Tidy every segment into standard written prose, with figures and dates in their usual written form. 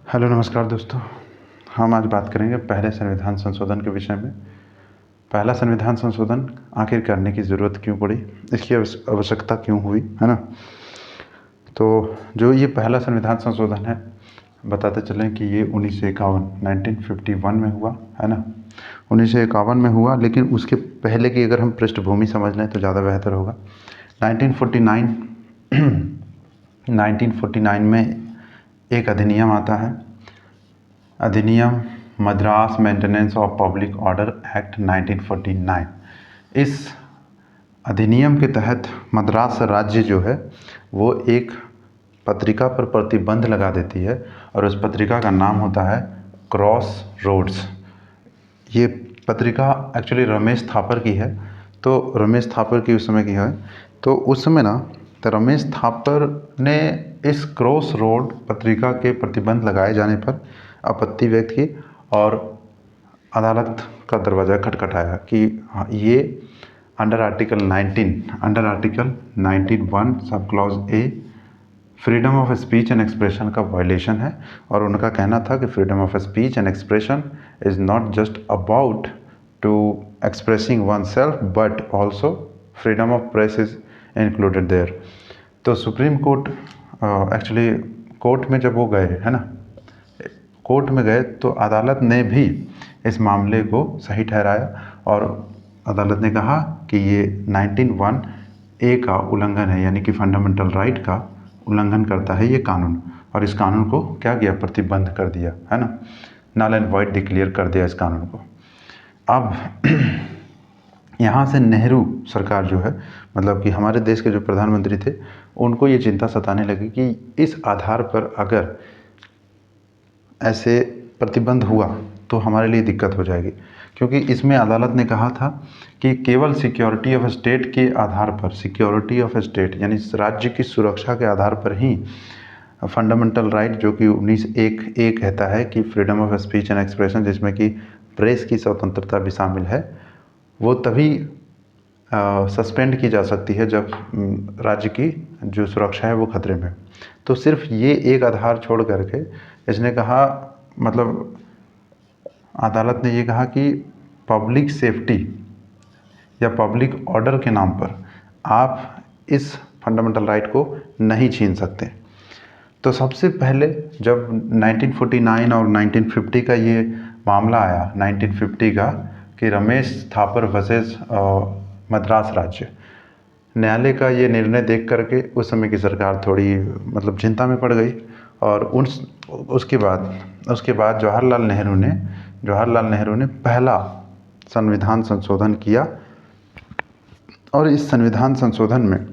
Hello नमस्कार दोस्तों। हम आज बात करेंगे पहले संविधान संशोधन के विषय में। पहला संविधान संशोधन आखिर करने की ज़रूरत क्यों पड़ी, इसकी आवश्यकता क्यों हुई, है ना। तो जो ये पहला संविधान संशोधन है, बताते चलें कि ये 1951 में हुआ, है ना। 1951 में हुआ, लेकिन उसके पहले की अगर हम पृष्ठभूमि समझ लें तो ज़्यादा बेहतर होगा। 1949 में एक अधिनियम आता है, अधिनियम Madras maintenance of public order act 1949। इस अधिनियम के तहत मद्रास राज्य जो है वो एक पत्रिका पर प्रतिबंध लगा देती है, और उस पत्रिका का नाम होता है क्रॉस रोड्स। ये पत्रिका एक्चुअली रमेश थापर की है। तो रमेश थापर की उस समय की है, तो उस समय ना तो रमेश थापर ने इस क्रॉस रोड पत्रिका के प्रतिबंध लगाए जाने पर आपत्ति व्यक्त की और अदालत का दरवाज़ा खटखटाया कि हाँ, ये under article 19 sub clause A freedom of speech and expression का वायलेशन है। और उनका कहना था कि freedom of speech and expression is not just about to expressing oneself but also freedom of press is included there. तो Supreme Court actually court में जब वो गए, है ना, कोर्ट में गए तो अदालत ने भी इस मामले को सही ठहराया और अदालत ने कहा कि ये 19(1) ए का उल्लंघन है, यानी कि फंडामेंटल राइट का उल्लंघन करता है ये कानून। और इस कानून को क्या किया, प्रतिबंध कर दिया, है ना, नल एंड वॉइड डिक्लेयर कर दिया इस कानून को। अब यहाँ से नेहरू सरकार जो है, मतलब कि हमारे देश के जो प्रधानमंत्री थे, उनको ये चिंता सताने लगी कि इस आधार पर अगर ऐसे प्रतिबंध हुआ तो हमारे लिए दिक्कत हो जाएगी, क्योंकि इसमें अदालत ने कहा था कि केवल सिक्योरिटी ऑफ स्टेट के आधार पर, सिक्योरिटी ऑफ स्टेट यानी राज्य की सुरक्षा के आधार पर ही फंडामेंटल राइट जो कि 19(1) कहता है कि freedom of speech and expression, जिसमें कि प्रेस की स्वतंत्रता भी शामिल है, वो तभी सस्पेंड की जा सकती है जब राज्य की जो सुरक्षा है वो खतरे में। तो सिर्फ ये एक आधार छोड़ करके इसने कहा, मतलब अदालत ने ये कहा कि पब्लिक सेफ्टी या पब्लिक ऑर्डर के नाम पर आप इस फंडामेंटल राइट को नहीं छीन सकते। तो सबसे पहले जब 1949 और 1950 का ये मामला आया, 1950 का, कि रमेश थापर वर्सेस मद्रास राज्य, न्यायालय का ये निर्णय देख करके उस समय की सरकार थोड़ी मतलब चिंता में पड़ गई। और उसके बाद जवाहरलाल नेहरू ने पहला संविधान संशोधन किया। और इस संविधान संशोधन में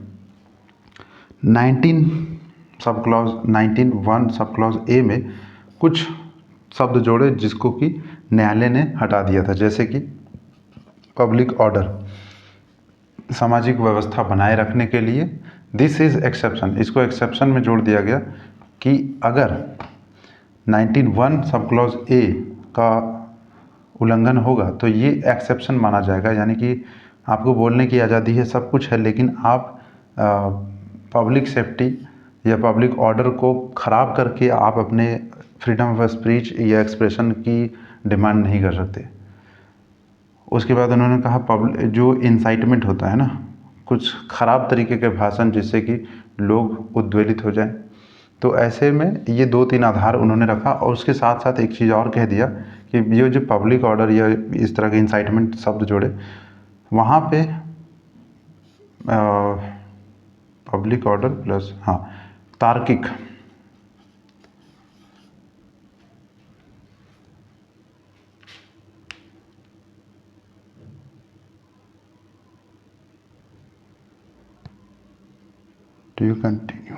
19(1) सब क्लॉज ए में कुछ शब्द जोड़े जिसको कि न्यायालय ने हटा दिया था, जैसे कि पब्लिक ऑर्डर, सामाजिक व्यवस्था बनाए रखने के लिए, दिस इज़ एक्सेप्शन, इसको एक्सेप्शन में जोड़ दिया गया कि अगर 19(1) सब क्लॉज ए का उल्लंघन होगा तो ये एक्सेप्शन माना जाएगा, यानी कि आपको बोलने की आज़ादी है, सब कुछ है, लेकिन आप पब्लिक सेफ्टी या पब्लिक ऑर्डर को ख़राब करके आप अपने फ्रीडम ऑफ स्पीच या एक्सप्रेशन की डिमांड नहीं कर सकते। उसके बाद उन्होंने कहा जो इंसाइटमेंट होता है ना, कुछ ख़राब तरीके के भाषण जिससे कि लोग उद्वेलित हो जाएं, तो ऐसे में ये 2-3 आधार उन्होंने रखा। और उसके साथ साथ एक चीज़ और कह दिया कि ये जो पब्लिक ऑर्डर या इस तरह के इंसाइटमेंट शब्द जोड़े, वहाँ पे पब्लिक ऑर्डर प्लस तार्किक, डू यू कंटिन्यू।